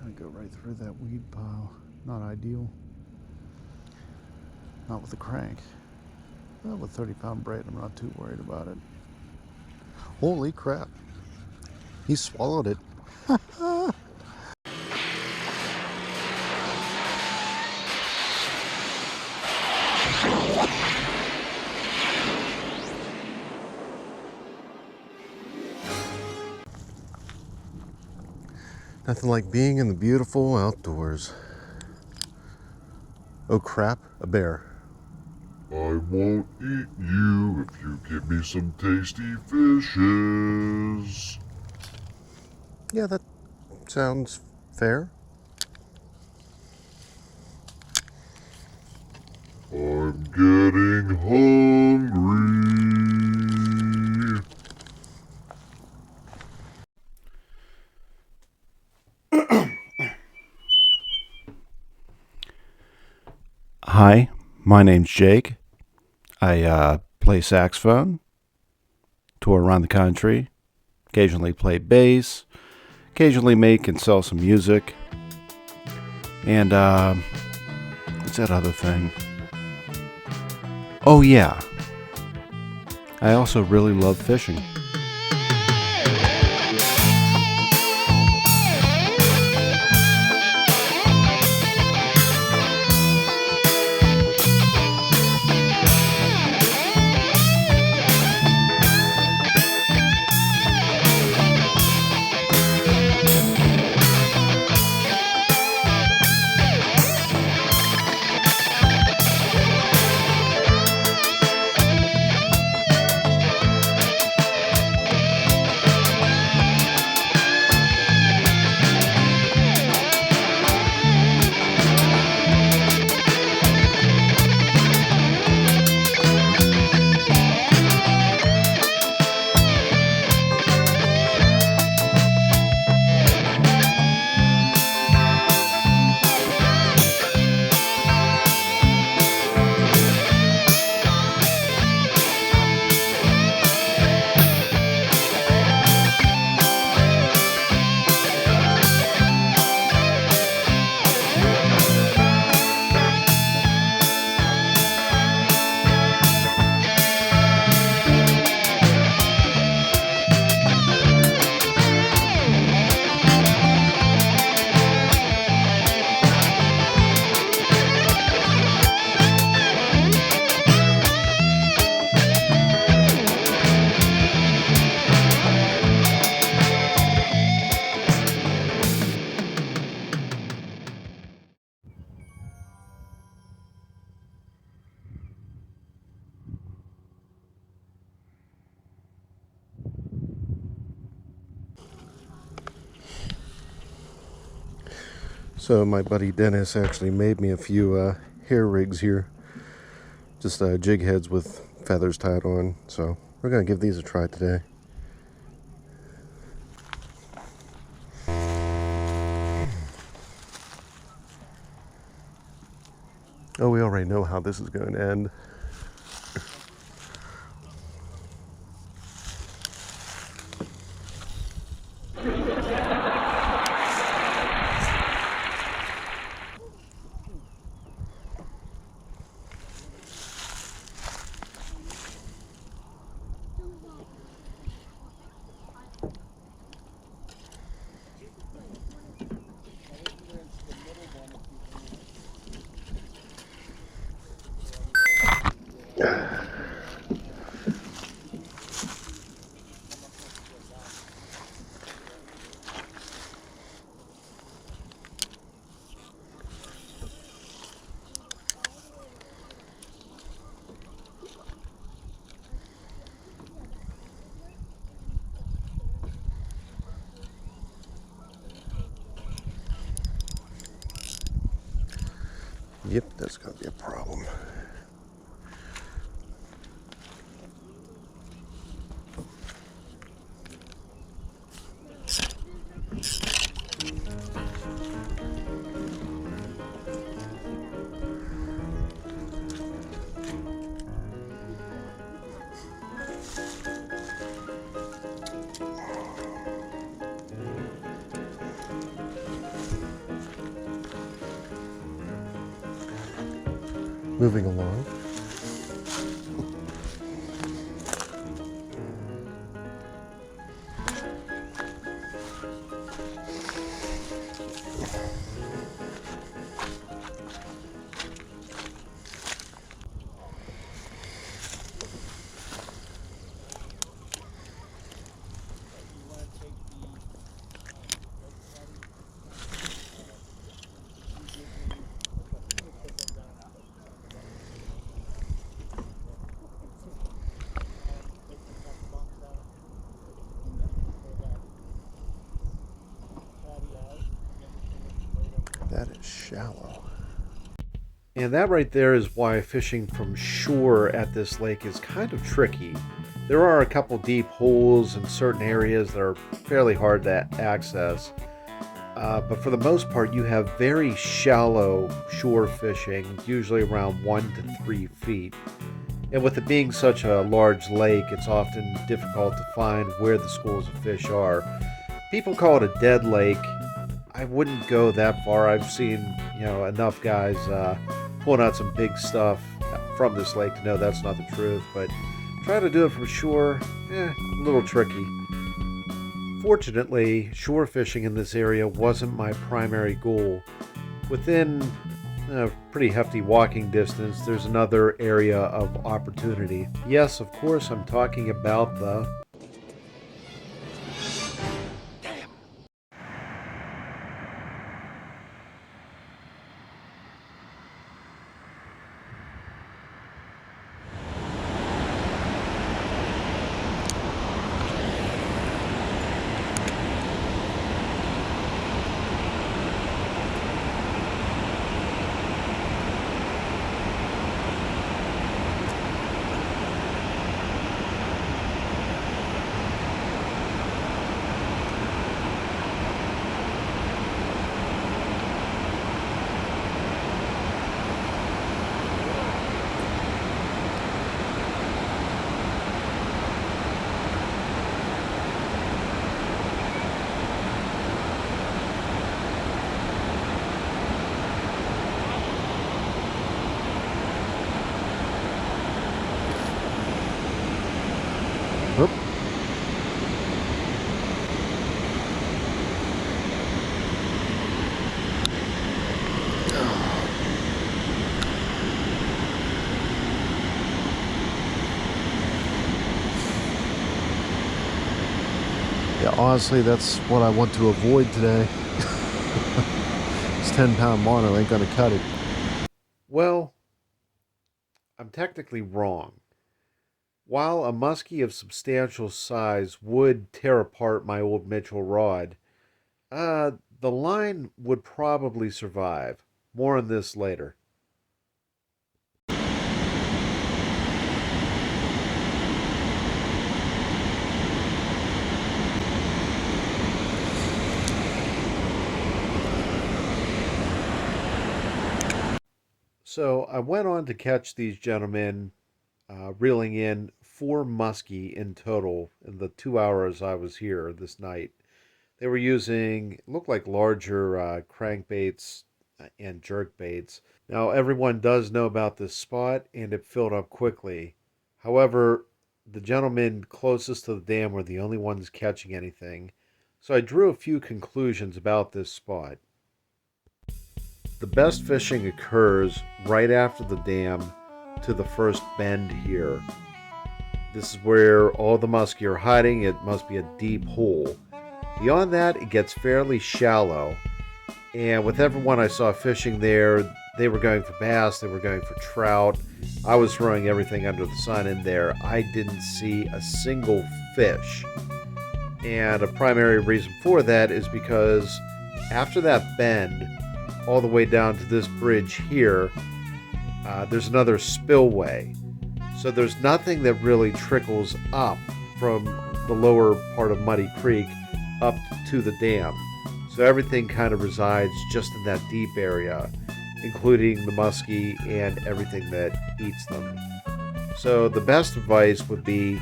Gotta go right through that weed pile. Not ideal. Not with the crank. Well, with 30-pound braid, I'm not too worried about it. Holy crap. He swallowed it. Nothing like being in the beautiful outdoors. Oh crap, a bear. I won't eat you if you give me some tasty fishes. Yeah, that sounds fair. I'm getting hungry. Hi, my name's Jake. I play saxophone, tour around the country, occasionally play bass, occasionally make and sell some music, and what's that other thing? Oh yeah, I also really love fishing. So my buddy Dennis actually made me a few hair rigs here. Just jig heads with feathers tied on. So we're going to give these a try today. Oh, we already know how this is going to end. Yep, that's going to be a problem. moving along. That is shallow. And that right there is why fishing from shore at this lake is kind of tricky. There are a couple deep holes in certain areas that are fairly hard to access. But for the most part, you have very shallow shore fishing, usually around 1 to 3 feet. And with it being such a large lake, it's often difficult to find where the schools of fish are. People call it a dead lake. I wouldn't go that far. I've seen, enough guys pulling out some big stuff from this lake to know that's not the truth. But try to do it from shore, a little tricky. Fortunately, shore fishing in this area wasn't my primary goal. Within a pretty hefty walking distance, there's another area of opportunity. Yes, of course, I'm talking about the Oop. Yeah, honestly, that's what I want to avoid today. This 10-pound mono ain't gonna cut it. Well, I'm technically wrong. While a muskie of substantial size would tear apart my old Mitchell rod, the line would probably survive. More on this later. So I went on to catch these gentlemen reeling in 4 muskie in total in the 2 hours I was here this night. They were using, looked like larger crankbaits and jerk baits. Now, everyone does know about this spot, and it filled up quickly. However, the gentlemen closest to the dam were the only ones catching anything, so I drew a few conclusions about this spot. The best fishing occurs right after the dam to the first bend here. This is where all the muskie are hiding. It must be a deep hole. Beyond that, it gets fairly shallow. And with everyone I saw fishing there, they were going for bass, they were going for trout. I was throwing everything under the sun in there. I didn't see a single fish. And a primary reason for that is because after that bend, all the way down to this bridge here, there's another spillway. So there's nothing that really trickles up from the lower part of Muddy Creek up to the dam. So everything kind of resides just in that deep area, including the muskie and everything that eats them. So the best advice would be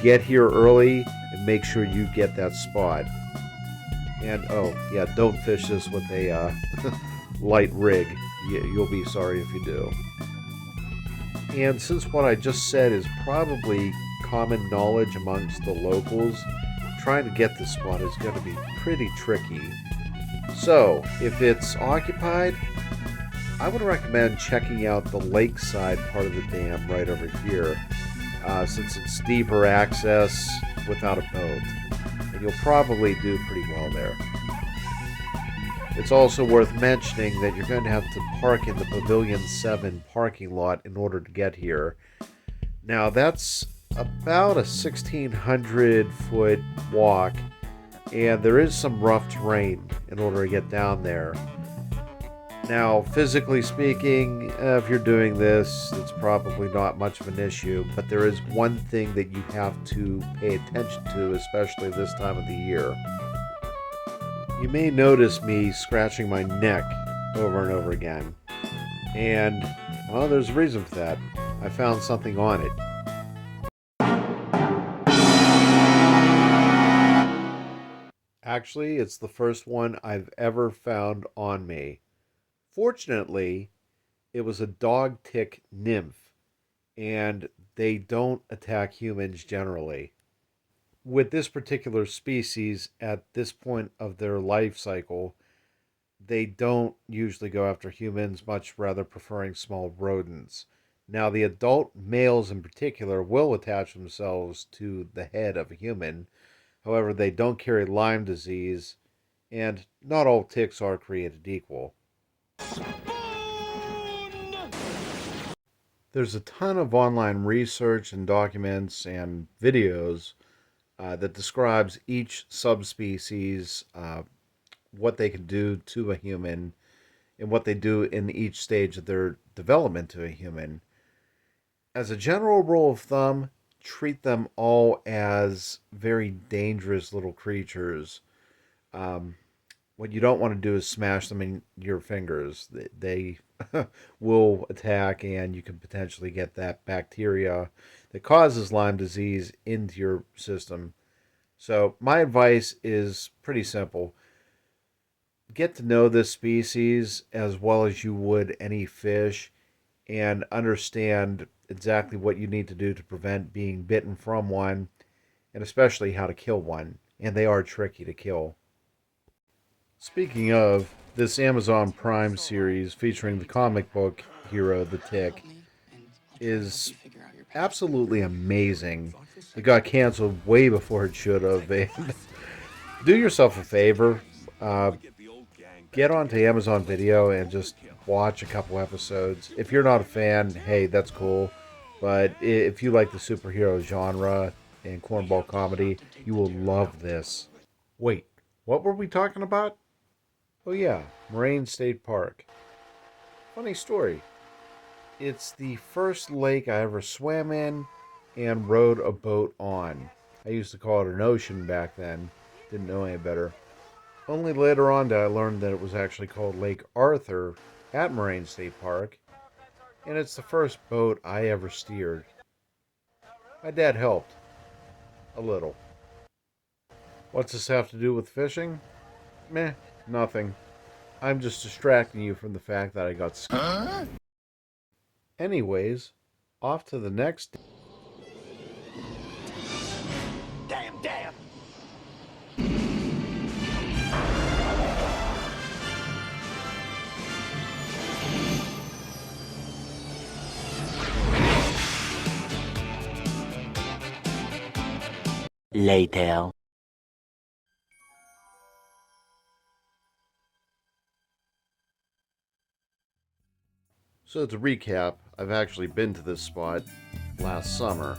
get here early and make sure you get that spot. And oh yeah, don't fish this with a light rig. You'll be sorry if you do. And since what I just said is probably common knowledge amongst the locals, trying to get this spot is going to be pretty tricky. So, if it's occupied, I would recommend checking out the lakeside part of the dam right over here, since it's deeper access without a boat. And you'll probably do pretty well there. It's also worth mentioning that you're going to have to park in the Pavilion 7 parking lot in order to get here. Now, that's about a 1,600-foot walk, and there is some rough terrain in order to get down there. Now, physically speaking, if you're doing this, it's probably not much of an issue, but there is one thing that you have to pay attention to, especially this time of the year. You may notice me scratching my neck over and over again. And, well, there's a reason for that. I found something on it. Actually, it's the first one I've ever found on me. Fortunately, it was a dog tick nymph, and they don't attack humans generally. With this particular species, at this point of their life cycle, they don't usually go after humans, much rather preferring small rodents. Now, the adult males in particular will attach themselves to the head of a human. However, they don't carry Lyme disease, and not all ticks are created equal. There's a ton of online research and documents and videos that describes each subspecies, what they can do to a human, and what they do in each stage of their development to a human. As a general rule of thumb, treat them all as very dangerous little creatures. What you don't want to do is smash them in your fingers. They will attack, and you can potentially get that bacteria that causes Lyme disease into your system. So, my advice is pretty simple. Get to know this species as well as you would any fish, and understand exactly what you need to do to prevent being bitten from one, and especially how to kill one. And they are tricky to kill. Speaking of, this Amazon Prime series featuring the comic book hero, the Tick, is absolutely amazing. It got canceled way before it should have. And do yourself a favor, get onto Amazon Video and just watch a couple episodes. If you're not a fan, hey, that's cool. But if you like the superhero genre and cornball comedy, you will love this. Wait, what were we talking about? Oh yeah, Moraine State Park. Funny story. It's the first lake I ever swam in and rode a boat on. I used to call it an ocean back then. Didn't know any better. Only later on did I learn that it was actually called Lake Arthur at Moraine State Park, and it's the first boat I ever steered. My dad helped. A little. What's this have to do with fishing? Meh, nothing. I'm just distracting you from the fact that I got scared. Huh? Anyways, off to the next. Damn, damn! Later. So to recap, I've actually been to this spot last summer.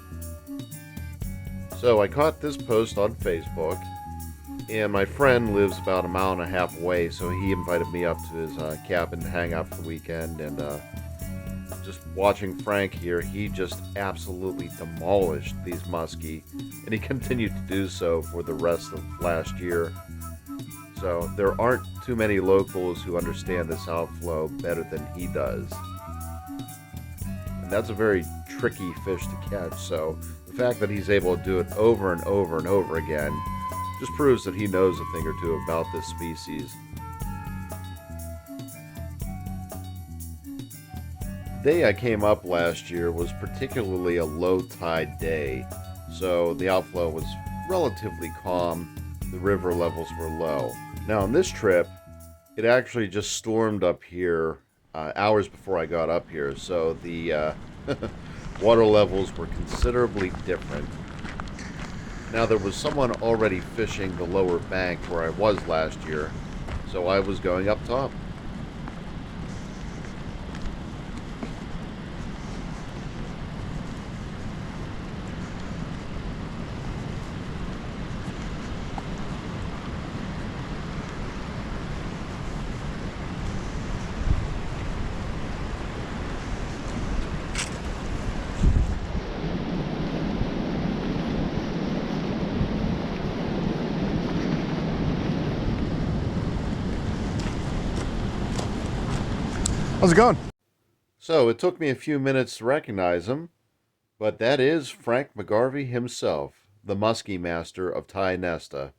So I caught this post on Facebook, and my friend lives about a mile and a half away, so he invited me up to his cabin to hang out for the weekend, and just watching Frank here, he just absolutely demolished these muskie, and he continued to do so for the rest of last year. So there aren't too many locals who understand this outflow better than he does. And that's a very tricky fish to catch, so the fact that he's able to do it over and over and over again just proves that he knows a thing or two about this species. day I came up last year was particularly a low tide day, so the outflow was relatively calm. The river levels were low. Now, on this trip, it actually just stormed up here hours before I got up here, so the water levels were considerably different. Now, there was someone already fishing the lower bank where I was last year, so I was going up top. How's it going? So it took me a few minutes to recognize him, but that is Frank McGarvey himself, the muskie master of Tionesta.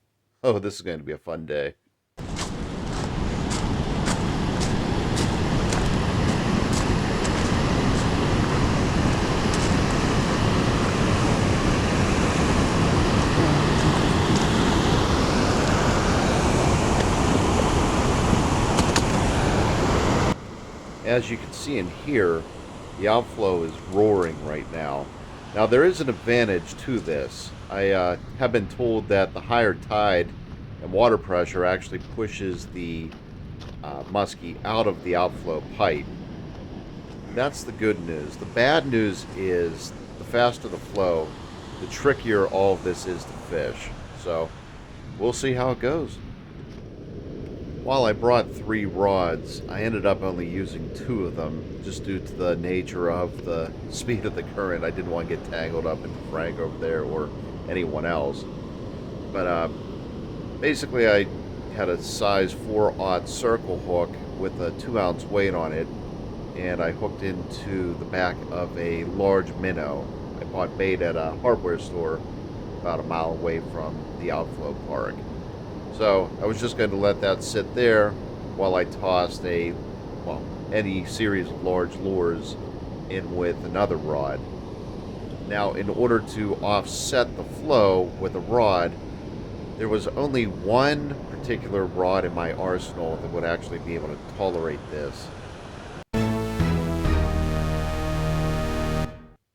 Oh, this is going to be a fun day. As you can see and hear, the outflow is roaring right now. Now, there is an advantage to this. I have been told that the higher tide and water pressure actually pushes the muskie out of the outflow pipe. That's the good news. The bad news is the faster the flow, the trickier all of this is to fish. So, we'll see how it goes. While I brought 3 rods, I ended up only using 2 of them just due to the nature of the speed of the current. I didn't want to get tangled up into Frank over there or anyone else. But basically I had a size 4/0 circle hook with a 2-ounce weight on it, and I hooked into the back of a large minnow. I bought bait at a hardware store about a mile away from the outflow park. So I was just going to let that sit there while I tossed any series of large lures in with another rod. Now, in order to offset the flow with a rod, there was only one particular rod in my arsenal that would actually be able to tolerate this.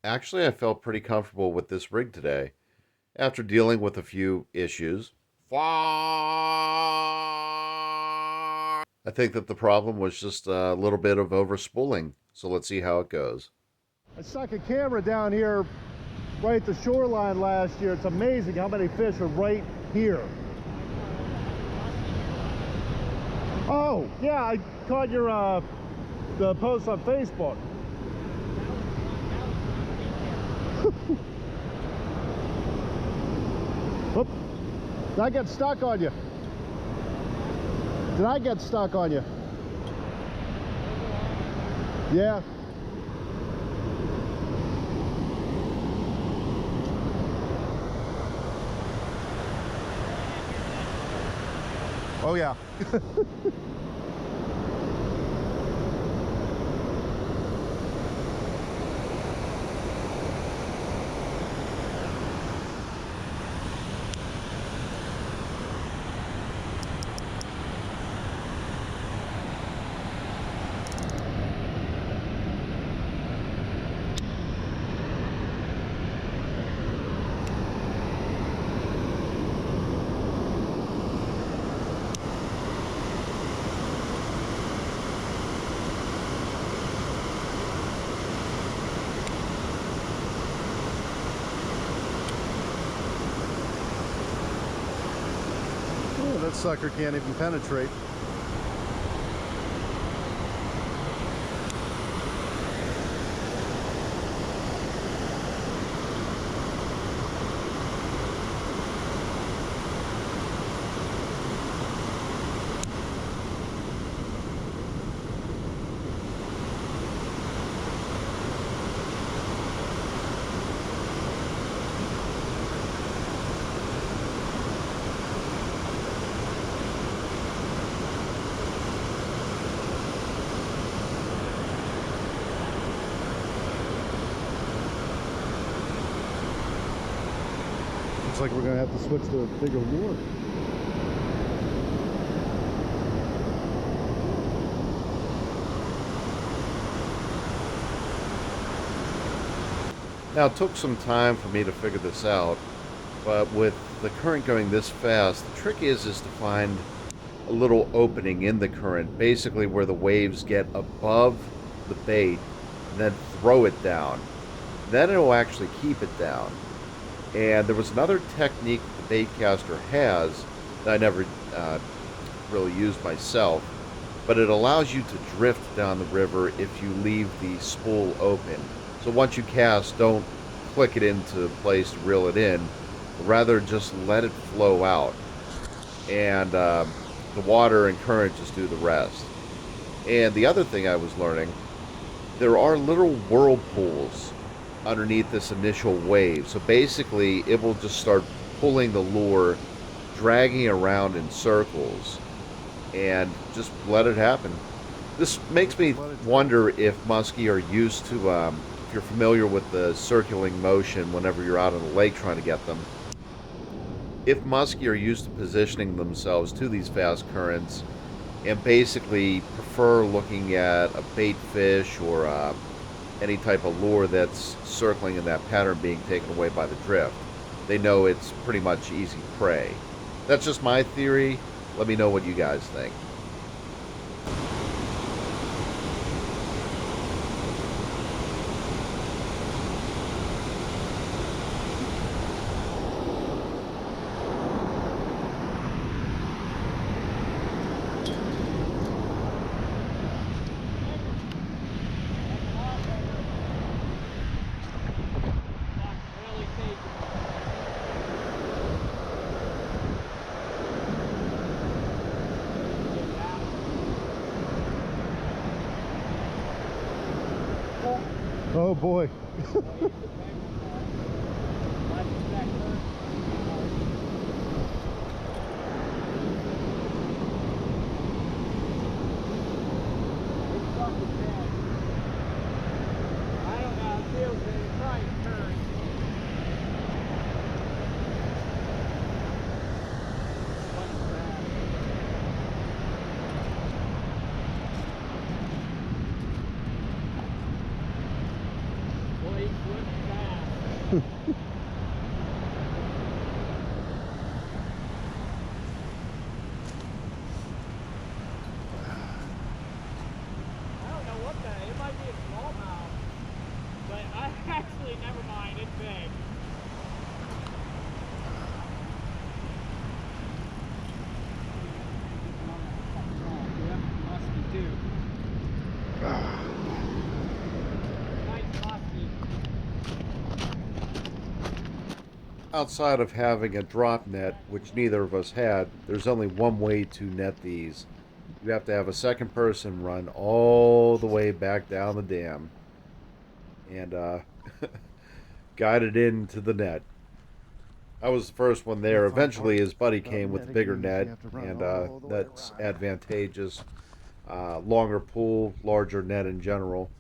Actually, I felt pretty comfortable with this rig today, after dealing with a few issues. I think that the problem was just a little bit of overspooling. So let's see how it goes. I stuck a camera down here right at the shoreline last year. It's amazing how many fish are right here. Oh, yeah, I caught your the post on Facebook. Oop. Did I get stuck on you? Did I get stuck on you? Yeah. Oh yeah. That sucker can't even penetrate. Looks like we're gonna have to switch to a bigger lure. Now, it took some time for me to figure this out, but with the current going this fast, the trick is to find a little opening in the current, basically where the waves get above the bait, and then throw it down. Then it'll actually keep it down. And there was another technique that the bait caster has that I never really used myself, but it allows you to drift down the river if you leave the spool open. So once you cast, don't click it into place to reel it in, but rather just let it flow out. And the water and current just do the rest. And the other thing I was learning, there are little whirlpools underneath this initial wave. So basically, it will just start pulling the lure, dragging around in circles, and just let it happen. This makes me wonder if muskie are used to, if you're familiar with the circling motion whenever you're out on the lake trying to get them, if muskie are used to positioning themselves to these fast currents and basically prefer looking at a bait fish or any type of lure that's circling in that pattern being taken away by the drift. They know it's pretty much easy prey. That's just my theory. Let me know what you guys think. Oh boy. Outside of having a drop net, which neither of us had, there's only one way to net these. You have to have a second person run all the way back down the dam and guide it into the net. I was the first one there. Eventually his buddy came with a bigger net, and that's advantageous. Longer pool, larger net in general.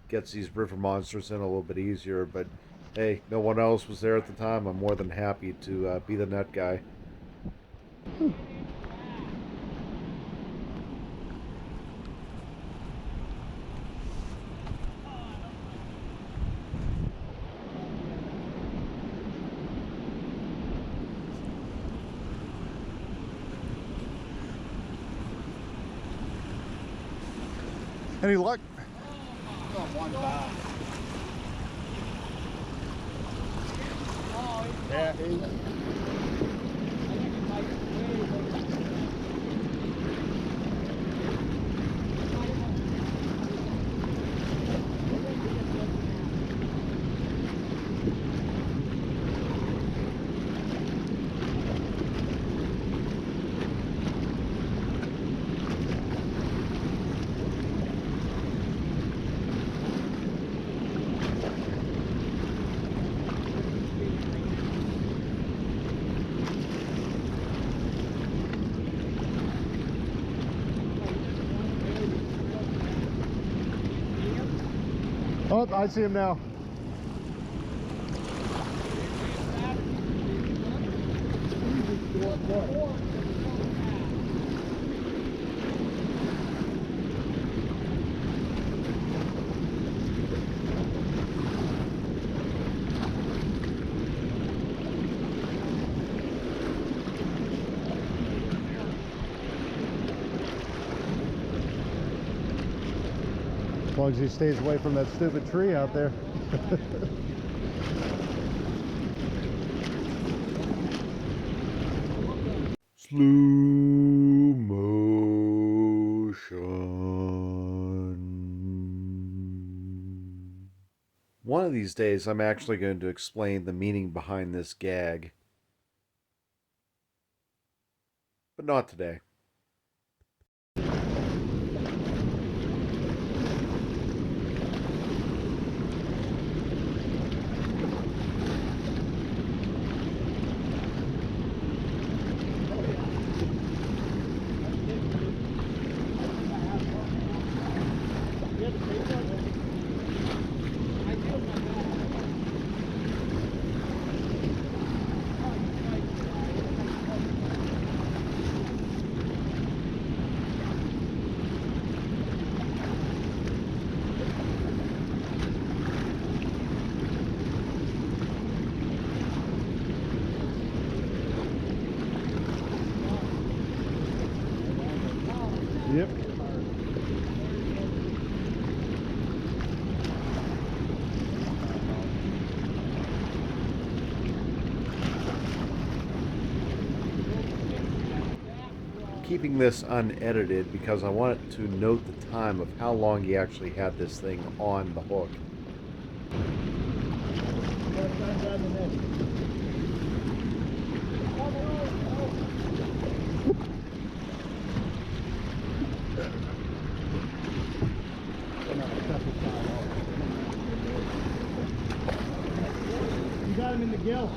Gets these river monsters in a little bit easier, but hey, no one else was there at the time. I'm more than happy to be the net guy. Any luck? Yeah. Oh, I see him now. As long as he stays away from that stupid tree out there. Slow motion. One of these days, I'm actually going to explain the meaning behind this gag. But not today. Yep. Keeping this unedited because I wanted to note the time of how long he actually had this thing on the hook. You got him in the gill.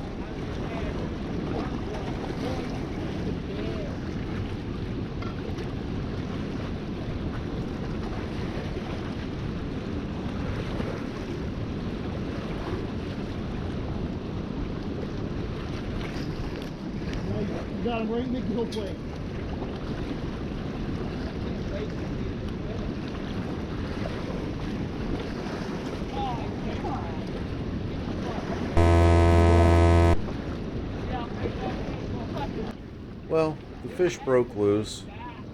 You got him right in the gill plate. Well, the fish broke loose,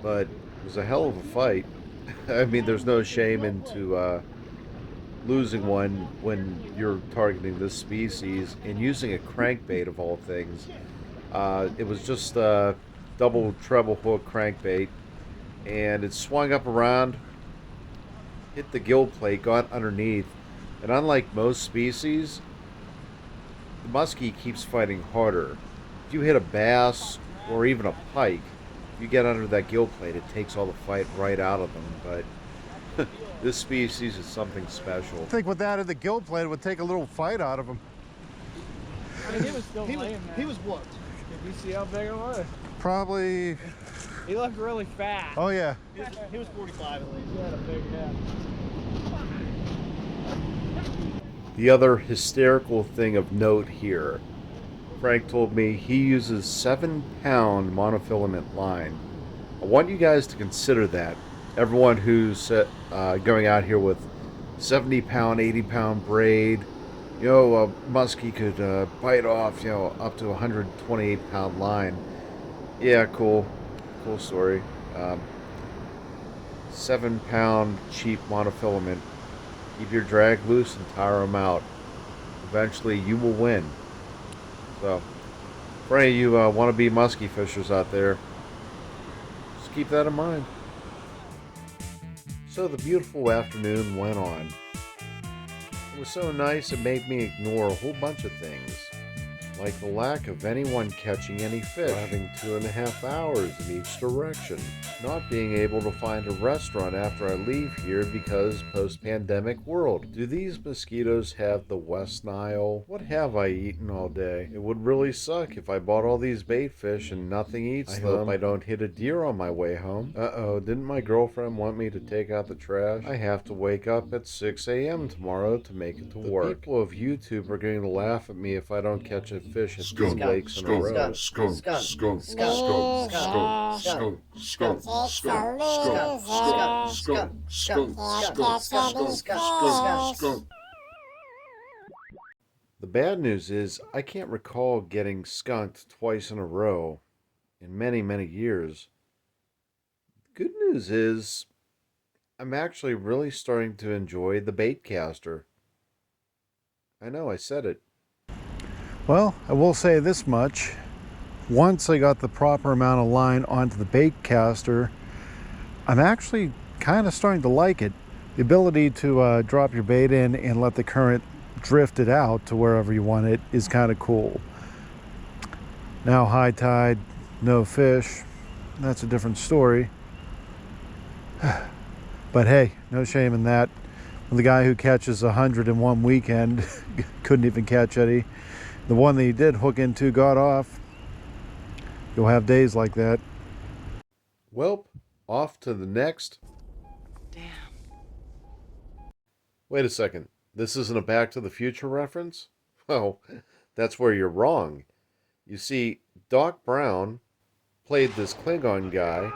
but it was a hell of a fight. I mean, there's no shame into losing one when you're targeting this species and using a crankbait of all things. It was just a double treble hook crankbait, and it swung up around, hit the gill plate, got underneath, and unlike most species, the muskie keeps fighting harder. If you hit a bass or even a pike, you get under that gill plate, it takes all the fight right out of them. But this species is something special. I think with that in the gill plate, it would take a little fight out of him. I mean, he was still laying there. He was whooped. Did you see how big it was? Probably. He looked really fat. Oh yeah. He was 45 at least. He had a big head. The other hysterical thing of note here, Frank told me he uses 7-pound monofilament line. I want you guys to consider that. Everyone who's going out here with 70-pound, 80-pound braid, you know, a muskie could bite off, you know, up to 128-pound line. Yeah, cool story. 7-pound cheap monofilament. Keep your drag loose and tire them out. Eventually, you will win. So, for any of you want-to-be muskie fishers out there, just keep that in mind. So the beautiful afternoon went on. It was so nice it made me ignore a whole bunch of things, like the lack of anyone catching any fish, driving 2.5 hours in each direction, not being able to find a restaurant after I leave here because post-pandemic world. Do these mosquitoes have the West Nile? What have I eaten all day? It would really suck if I bought all these bait fish and nothing eats them. I hope I don't hit a deer on my way home. Uh-oh, didn't my girlfriend want me to take out the trash? I have to wake up at 6 a.m. tomorrow to make it to work. The people of YouTube are going to laugh at me if I don't catch a fish at three Skunk, lakes in a skunk, row. skunk, skunk, skunk, skunk, skunk, skunk, skunk, skunk, skunk, skunk, skunk, skunk, skunk. The bad news is I can't recall getting skunked twice in a row in many, many years. Good news is I'm actually really starting to enjoy the bait caster. I know, I said it. Well, I will say this much. Once I got the proper amount of line onto the bait caster, I'm actually kind of starting to like it. The ability to drop your bait in and let the current drift it out to wherever you want it is kind of cool. Now high tide, no fish, that's a different story. But hey, no shame in that. When the guy who catches 100 in one weekend couldn't even catch any, the one that he did hook into got off. You'll have days like that. Welp, off to the next. Damn. Wait a second. This isn't a Back to the Future reference? Well, that's where you're wrong. You see, Doc Brown played this Klingon guy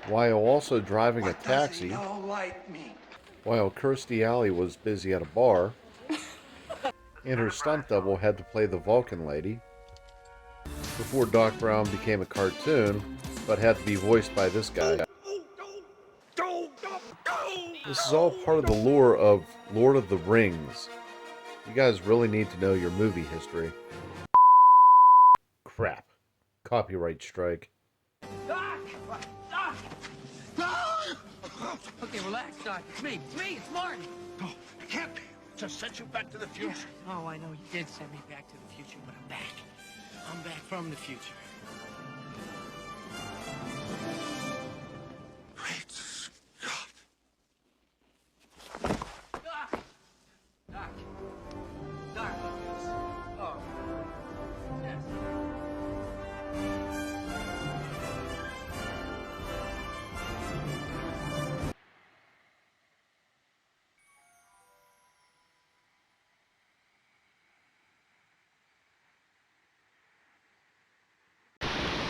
while also driving a taxi while Kirstie Alley was busy at a bar, and her stunt double had to play the Vulcan lady before Doc Brown became a cartoon, but had to be voiced by this guy. This is all part of the lore of Lord of the Rings. You guys really need to know your movie history. Crap. Copyright strike. Doc! Doc! Doc! Okay, relax, Doc. It's me. It's Martin. No, it can't be. Just sent you back to the future. Oh, I know you did send me back to the future, but I'm back. I'm back from the future. Great Scott. Doc! Doc! Doc! Oh. Yes.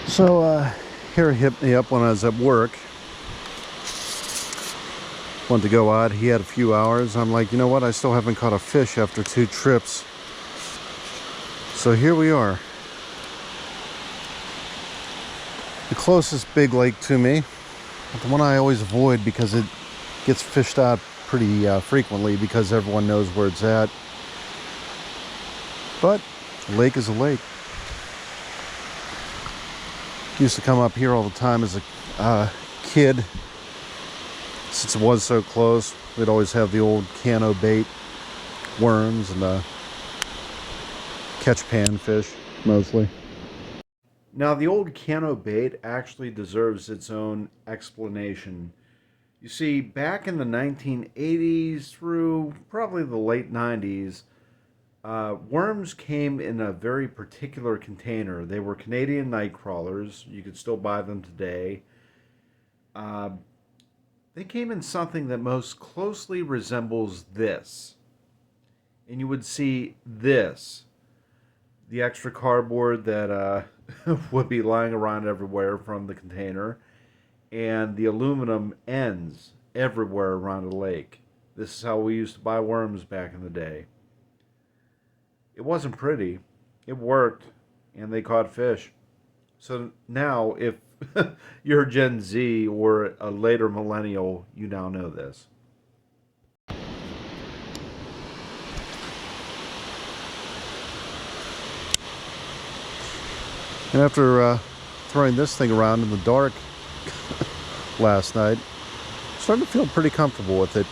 So Harry hit me up when I was at work. Wanted to go out. He had a few hours. I'm like, you know what? I still haven't caught a fish after 2 trips. So here we are. The closest big lake to me, but the one I always avoid because it gets fished out pretty frequently because everyone knows where it's at. But a lake is a lake. Used to come up here all the time as a kid. Since it was so close, we'd always have the old cano bait, worms, and catch panfish, mostly. Now, the old cano bait actually deserves its own explanation. You see, back in the 1980s through probably the late 90s, worms came in a very particular container. They were Canadian night crawlers. You could still buy them today. They came in something that most closely resembles this. And you would see this. The extra cardboard that would be lying around everywhere from the container. And the aluminum ends everywhere around the lake. This is how we used to buy worms back in the day. It wasn't pretty. It worked, and they caught fish. So now, if you're Gen Z or a later millennial, you now know this. And after throwing this thing around in the dark last night, I'm starting to feel pretty comfortable with it.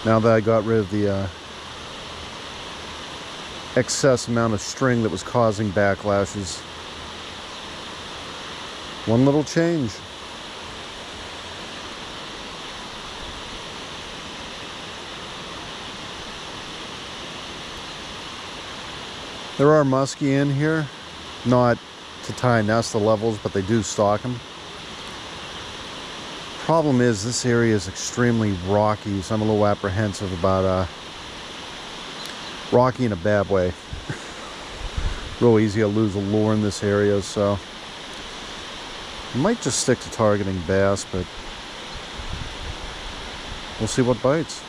Now that I got rid of the excess amount of string that was causing backlashes. One little change. There are muskie in here, not to Tionesta levels, but they do stock them. Problem is, this area is extremely rocky, so I'm a little apprehensive about rocky in a bad way. real easy to lose a lure in this area, so I might just stick to targeting bass, but we'll see what bites.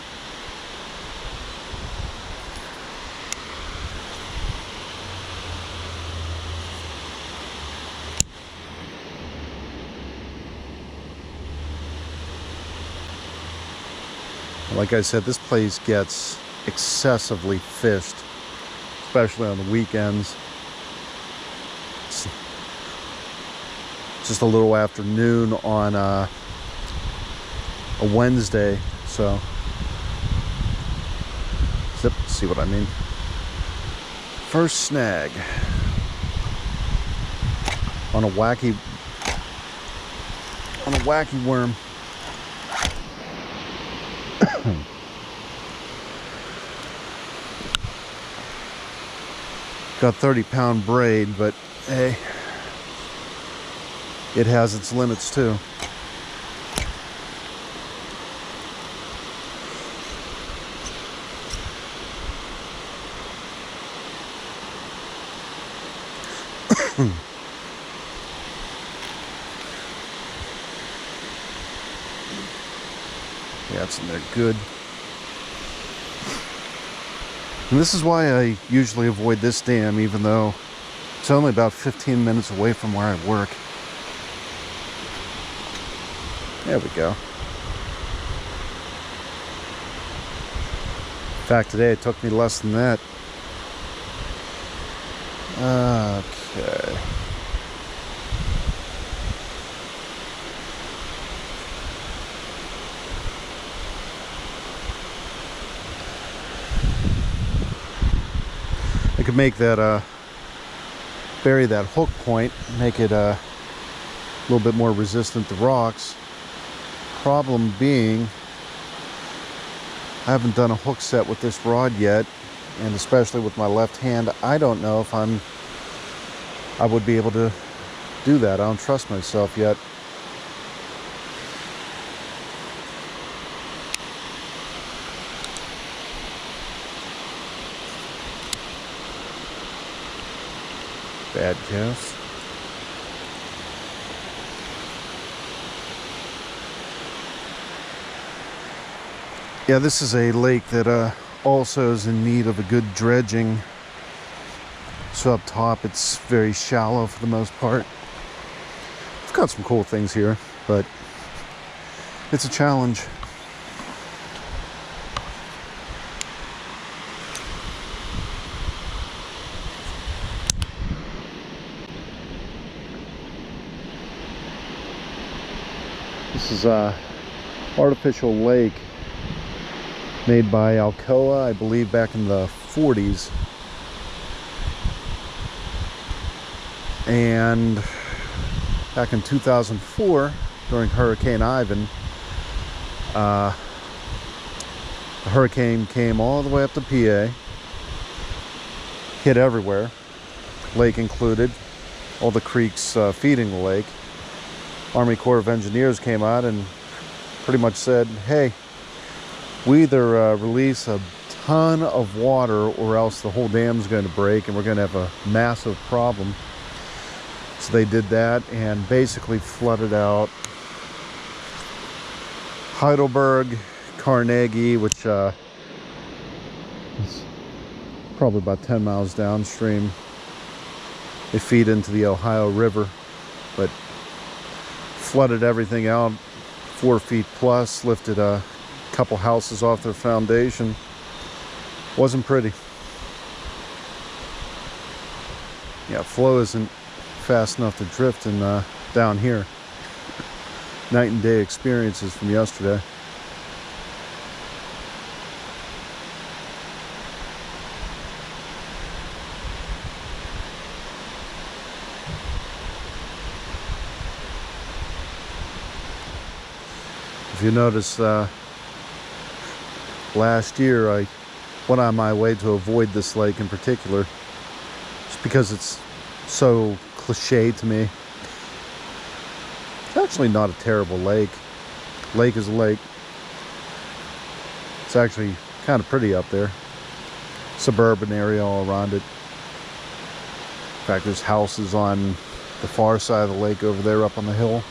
Like I said, this place gets excessively fished, especially on the weekends. It's just a little after noon on a Wednesday, so see what I mean. First snag on a wacky worm. Got 30-pound braid, but hey, it has its limits too. Yeah, it's in there good. And this is why I usually avoid this dam, even though it's only about 15 minutes away from where I work. There we go. In fact, today it took me less than that. Okay. I could make that, bury that hook point, make it a little bit more resistant to rocks. Problem being, I haven't done a hook set with this rod yet, and especially with my left hand, I don't know if I would be able to do that. I don't trust myself yet. Bad cast. Yeah, this is a lake that also is in need of a good dredging. So up top it's very shallow for the most part. It's got some cool things here, but it's a challenge. This is a artificial lake made by Alcoa, I believe back in the 40s. And back in 2004, during Hurricane Ivan, the hurricane came all the way up to PA, hit everywhere, lake included, all the creeks feeding the lake. Army Corps of Engineers came out and pretty much said, hey, we either release a ton of water or else the whole dam's going to break and we're going to have a massive problem. So they did that and basically flooded out Heidelberg, Carnegie, which is probably about 10 miles downstream. They feed into the Ohio River, but flooded everything out 4 feet plus, lifted a couple houses off their foundation. Wasn't pretty. Yeah, flow isn't fast enough to drift in down here. Night and day experiences from yesterday. If you notice, last year I went on my way to avoid this lake in particular, just because it's so cliche to me. It's actually not a terrible lake. Lake is a lake. It's actually kind of pretty up there. Suburban area all around it. In fact, there's houses on the far side of the lake over there up on the hill.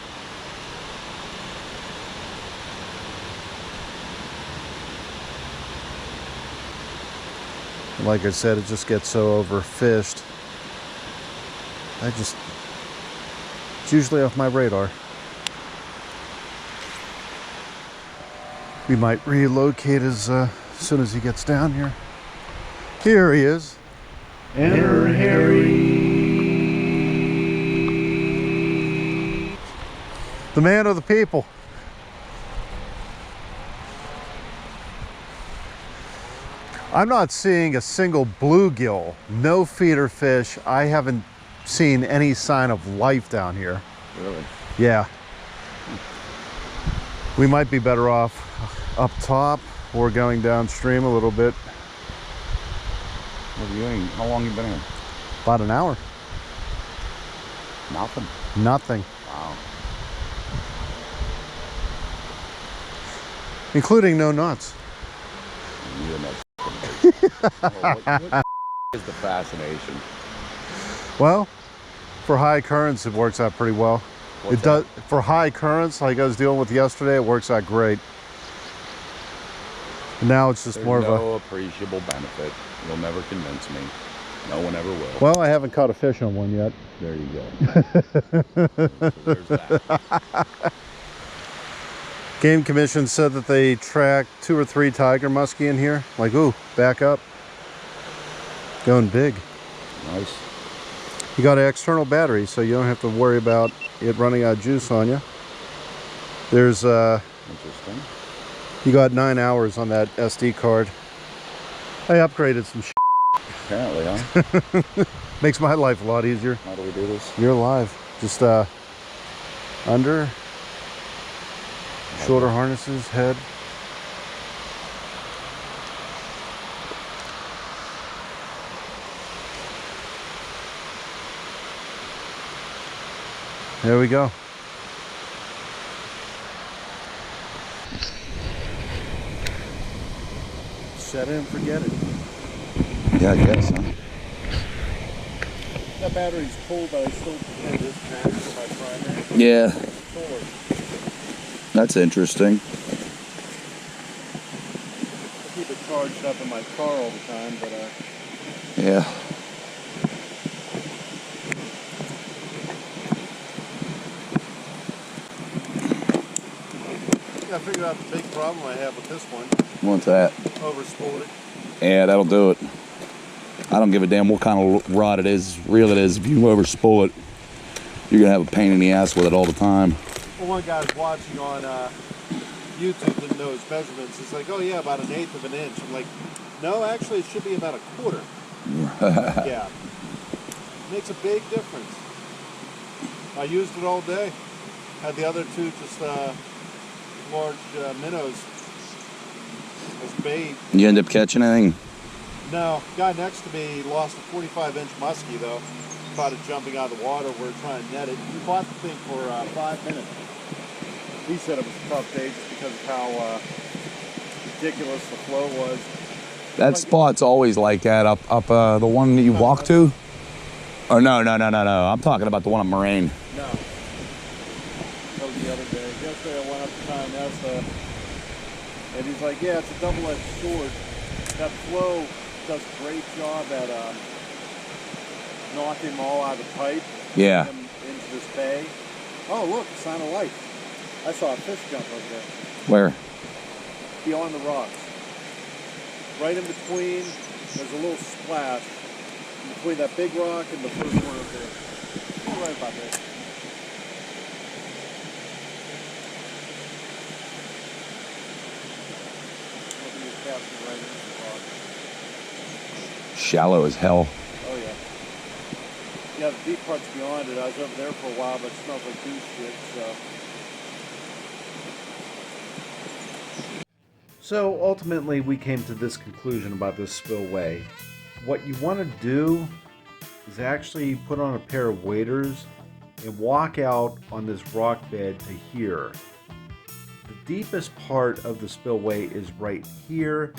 And like I said, it just gets so overfished. It's usually off my radar. We might relocate as soon as he gets down here. Here he is. Enter Harry. The man of the people. I'm not seeing a single bluegill, no feeder fish. I haven't seen any sign of life down here. Really? Yeah. We might be better off up top or going downstream a little bit. What are you doing? How long you been here? About an hour. Nothing. Nothing. Wow. Including no nuts. You're nuts. What is the fascination? Well, for high currents, it works out pretty well. What's it does for high currents, like I was dealing with yesterday. It works out great. Now it's just There's more no of a. appreciable benefit. You'll never convince me. No one ever will. Well, I haven't caught a fish on one yet. There you go. So there's that. Game Commission said that they tracked 2 or 3 tiger muskie in here. Like, ooh, back up. Going big. Nice. You got an external battery, so you don't have to worry about it running out of juice on you. There's Interesting. you got 9 hours on that SD card. I upgraded some shit. Apparently, huh? Makes my life a lot easier. How do we do this? You're alive. Just under, shoulder harnesses, head. There we go. Set it and forget it. Yeah, I guess, huh? That battery's cool, but I still have this pack for my primary. Yeah, Forward. that's interesting. I keep it charged up in my car all the time, but Yeah. I figured out the big problem I have with this one. What's that? Overspooled it. Yeah, that'll do it. I don't give a damn what kind of rod it is, reel it is. If you overspool it, you're gonna have a pain in the ass with it all the time. Well, one guy's watching on YouTube didn't know his measurements. He's like, oh yeah, about 1/8 of an inch. I'm like, no, actually it should be about 1/4. Yeah. Makes a big difference. I used it all day. Had the other two just large minnows as bait. You end up catching anything? No, guy next to me lost a 45-inch muskie though. Caught it jumping out of the water. We're trying to net it. We bought the thing for 5 minutes. He said it was a tough day just because of how ridiculous the flow was. That spot's always like that up the one that you walk to? Or no. I'm talking about the one on Moraine. No. That was the other day. Yesterday I went up to Tionesta and he's like, yeah, it's a double-edged sword. That flow does a great job at knocking them all out of the pipe. Yeah. Them into this bay. Oh, look, a sign of life. I saw a fish jump over there. Where? Beyond the rocks. Right in between, there's a little splash in between that big rock and the first one up there. Right about there. Looking at casting right into the rock. Shallow as hell. Oh yeah. Yeah, the deep part's beyond it. I was over there for a while, but it smells like goose shit, so. So ultimately, we came to this conclusion about this spillway. What you want to do is actually put on a pair of waders and walk out on this rock bed to here. The deepest part of the spillway is right here.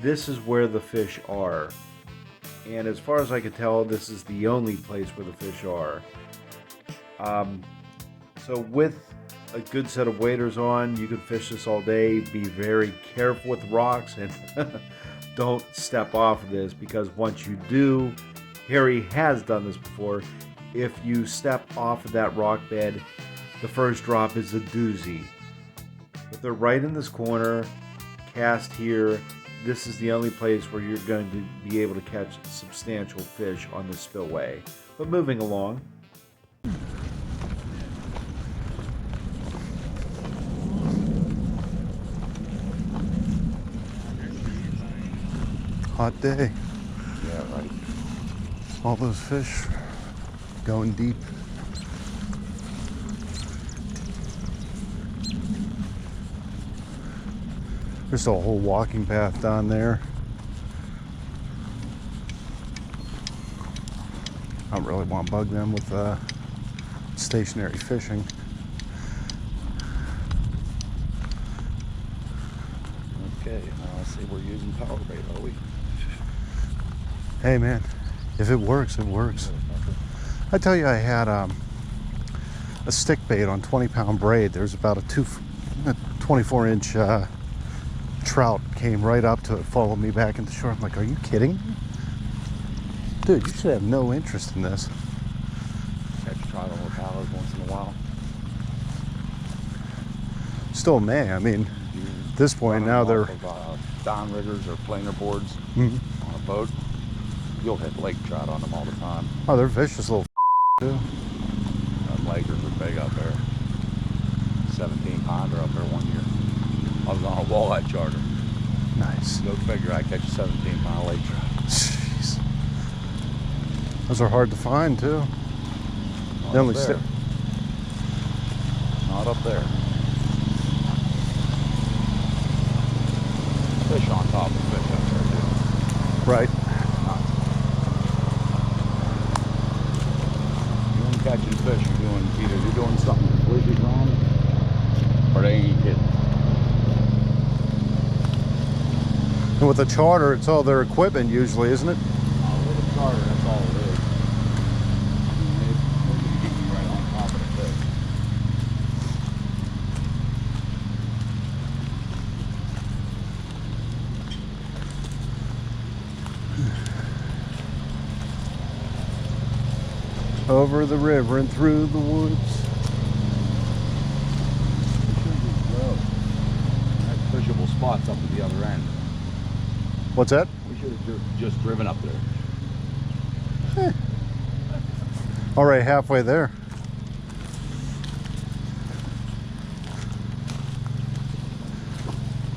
This is where the fish are. and as far as I could tell, this is the only place where the fish are. So with a good set of waders on, you could fish this all day. Be very careful with the rocks and don't step off of this, because once you do, Harry has done this before, if you step off of that rock bed, the first drop is a doozy. But they're right in this corner, cast here. This is the only place where you're going to be able to catch substantial fish on the spillway. But moving along. Hot day. Yeah, right. All those fish going deep. There's a whole walking path down there. I don't really want to bug them with stationary fishing. Okay, now I see we're using power bait, are we? Hey man, if it works, it works. I tell you, I had a stick bait on 20-pound braid. There's about a 24-inch trout came right up to it, followed me back into shore. I'm like, are you kidding me? Dude, you should have no interest in this. Catch trout on powers once in a while. Still may. I mean, at this point now they're... Down riggers or planer boards Mhm. on a boat. You'll hit lake trout on them all the time. Oh, they're vicious little too. Lakers are big up there. 17 pounder up there one year. I was on a walleye charter. Nice. Go figure, I catch a 17-pound lake trout. Jeez. Those are hard to find too. Not They only up there. Not up there. Fish on top of fish up there too. Right. You're catching fish, you're doing something completely wrong, or they ain't hitting. And with a charter, it's all their equipment usually, isn't it? With a charter, that's all it is. They're gonna get you right on top of the fish. Over the river and through the woods. That's fishable spots up at the other end. What's that? We should have just driven up there. Already halfway there.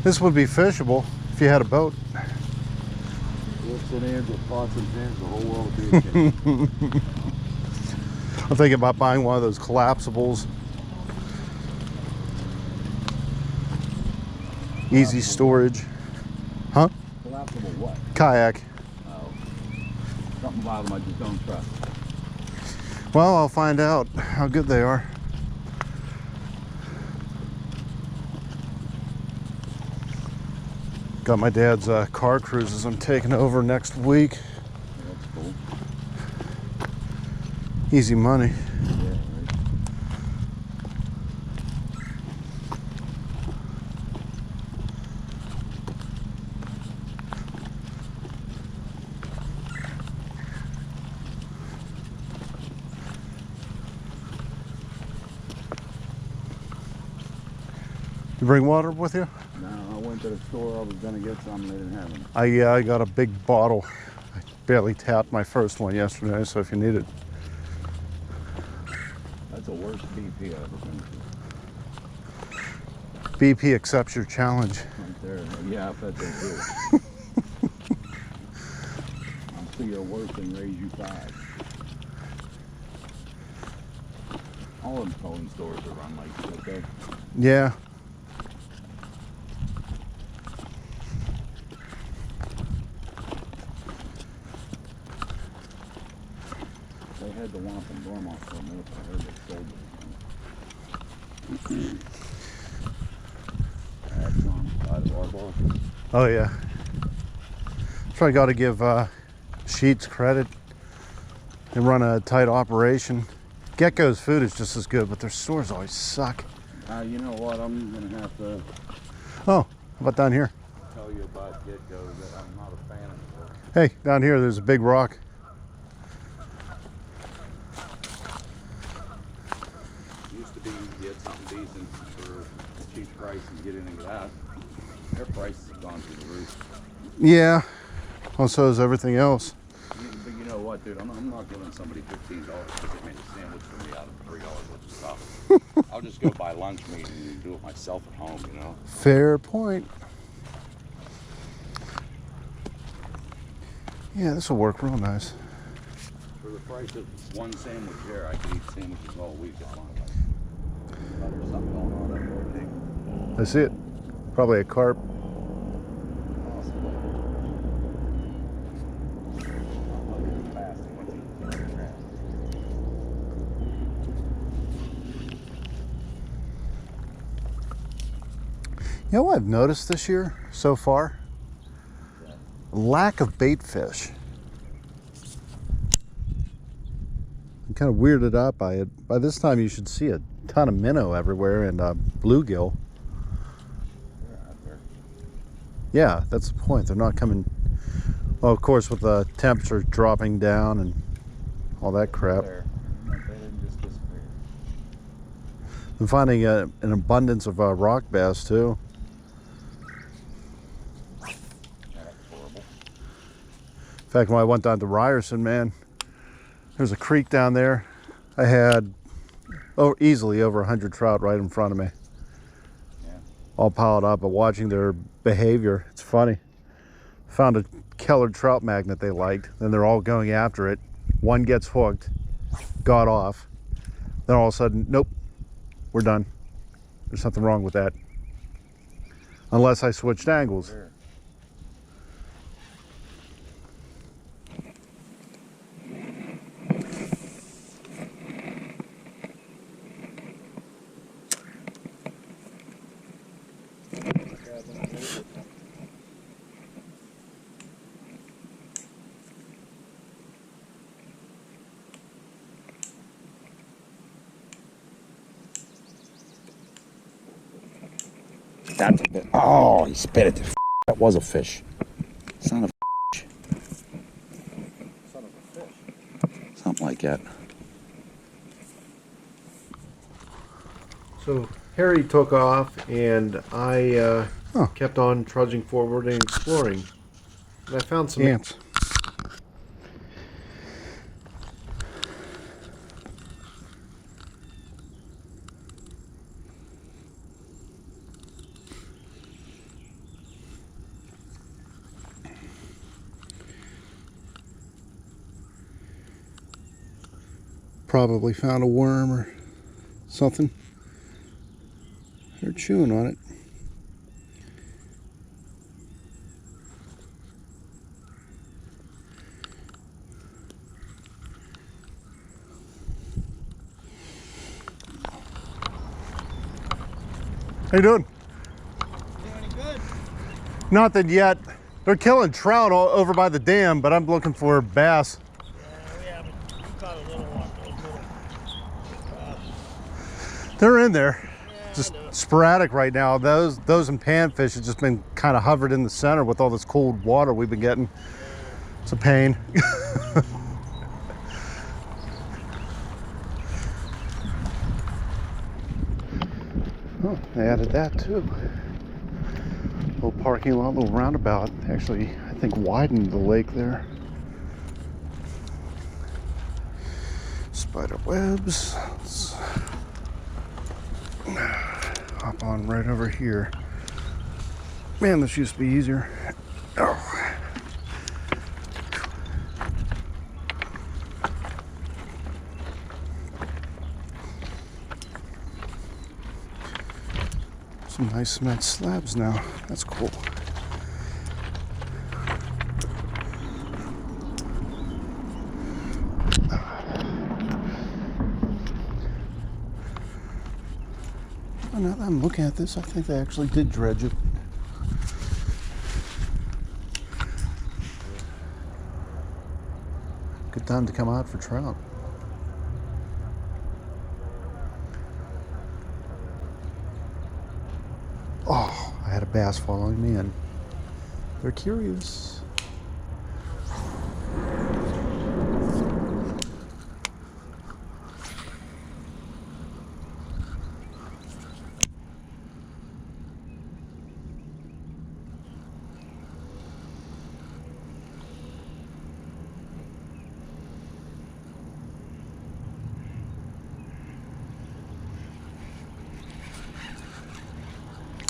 This would be fishable if you had a boat. Whips and ends with pots and pans, the whole world would be a change. I'm thinking about buying one of those collapsibles. Easy storage. Huh? Collapsible what? Kayak. Oh. Something about them I just don't trust. Well, I'll find out how good they are. Got my dad's car cruises I'm taking over next week. That's cool. Easy money. Yeah, right. You bring water with you? No, I went to the store, I was gonna get some, they didn't have any. I got a big bottle. I barely tapped my first one yesterday, so if you need it. That's the worst BP I've ever been to. BP accepts your challenge. Right there. Yeah, I bet they do. I'm sure you're worse than raise you 5. All them towing stores are run like this, okay? Yeah. They had the one up in Dormont for a minute, but I heard they sold it. That's on the side of our bar. Oh yeah. So I got to give Sheets credit. They run a tight operation. Gecko's food is just as good, but their stores always suck. You know what? I'm gonna have to Oh, how about down here? tell you about Gecko that I'm not a fan of. Hey, down here there's a big rock. Used to be you could get something decent for a cheap price and get in and get out. Their prices have gone through the roof. Yeah, well, so is everything else. But you know what, dude? I'm not giving somebody $15 because they made a sandwich for me out of $3 worth of stuff. I'll just go buy lunch meat and do it myself at home, you know? Fair point. Yeah, this will work real nice. For the price of one sandwich here, I could eat sandwiches all week at my place. There's something going on up there. I see it. Probably a carp. You know what I've noticed this year so far? Lack of bait fish. I'm kind of weirded out by it. By this time you should see a ton of minnow everywhere and bluegill. Yeah, that's the point. They're not coming. Well, of course, with the temperature dropping down and all that crap. I'm finding an abundance of rock bass too. In fact, when I went down to Ryerson, man, there's a creek down there. I had easily over 100 trout right in front of me. Yeah. All piled up, but watching their behavior, it's funny. Found a Keller trout magnet they liked, then they're all going after it. One gets hooked, got off. Then all of a sudden, nope, we're done. There's something wrong with that. Unless I switched angles. Sure. That's a bit. Oh, he spit it. That was a fish. Son of a fish. Son of a fish. Something like that. So Harry took off, and I kept on trudging forward and exploring. And I found some Ants. Probably found a worm or something. They're chewing on it. How you doing? Any good? Nothing yet. They're killing trout all over by the dam, but I'm looking for bass. Yeah, but we caught a little one. They're in there. Yeah, Just I know. sporadic right now. Those and panfish have just been kind of hovered in the center with all this cold water we've been getting. It's a pain. Oh, they added that too. Little parking lot, little roundabout. Actually, I think widened the lake there. Spider webs. Let's hop on right over here. Man, this used to be easier. Oh. Some nice cement slabs now. That's cool. Oh, now that I'm looking at this, I think they actually did dredge it. time to come out for trout. Oh, I had a bass following me in. They're curious.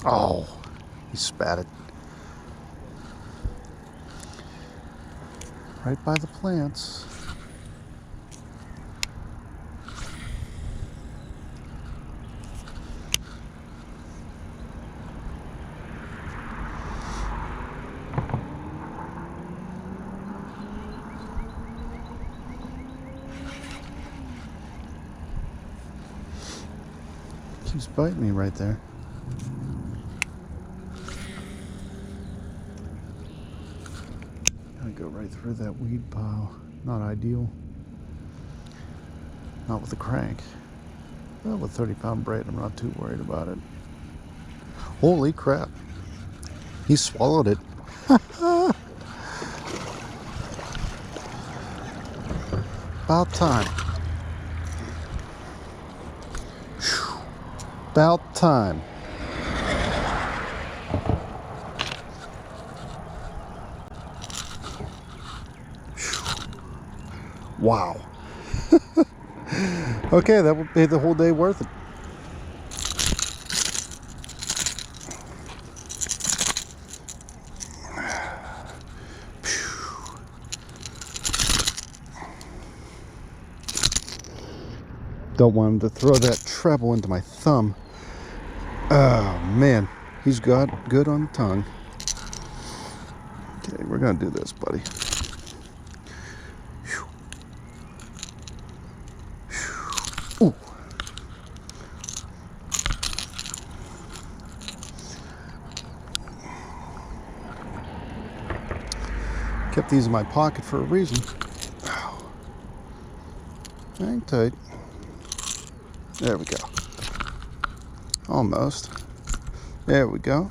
Oh, he spat it. Right by the plants. Keeps biting me right there. Gotta go right through that weed pile. Not ideal. Not with the crank. Well, with 30-pound braid, I'm not too worried about it. Holy crap. He swallowed it. About time. Whew. About time. Wow. Okay, that would be the whole day worth it. Don't want him to throw that treble into my thumb. Oh man, he's got good on the tongue. Okay, we're gonna do this, buddy. Ooh. Kept these in my pocket for a reason. Hang tight. There we go. Almost. There we go.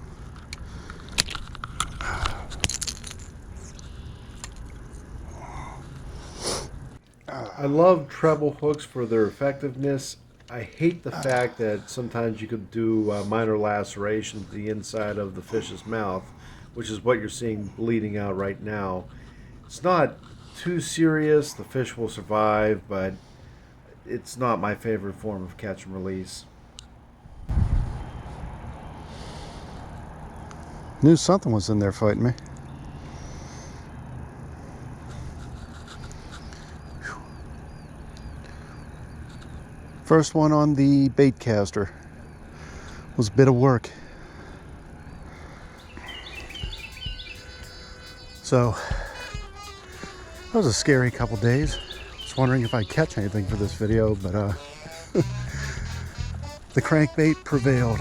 I love treble hooks for their effectiveness. I hate the fact that sometimes you could do minor laceration to the inside of the fish's mouth, which is what you're seeing bleeding out right now. It's not too serious. The fish will survive, but it's not my favorite form of catch and release. Knew something was in there fighting me. First one on the bait caster. Was a bit of work. So that was a scary couple days. Was wondering if I'd catch anything for this video, but the crankbait prevailed.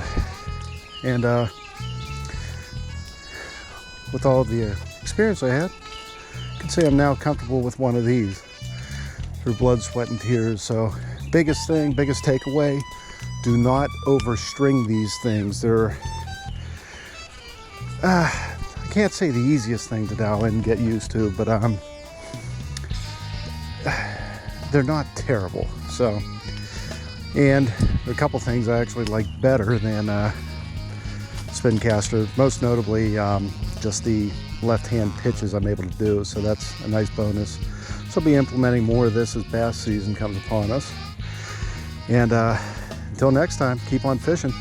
And with all the experience I had, I can say I'm now comfortable with one of these through blood, sweat, and tears. So biggest thing, biggest takeaway, do not overstring these things. They're, I can't say the easiest thing to dial in and get used to, but they're not terrible. So, and there are a couple things I actually like better than spin caster, most notably just the left-hand pitches I'm able to do, so that's a nice bonus. So I'll be implementing more of this as bass season comes upon us. And until next time, keep on fishing.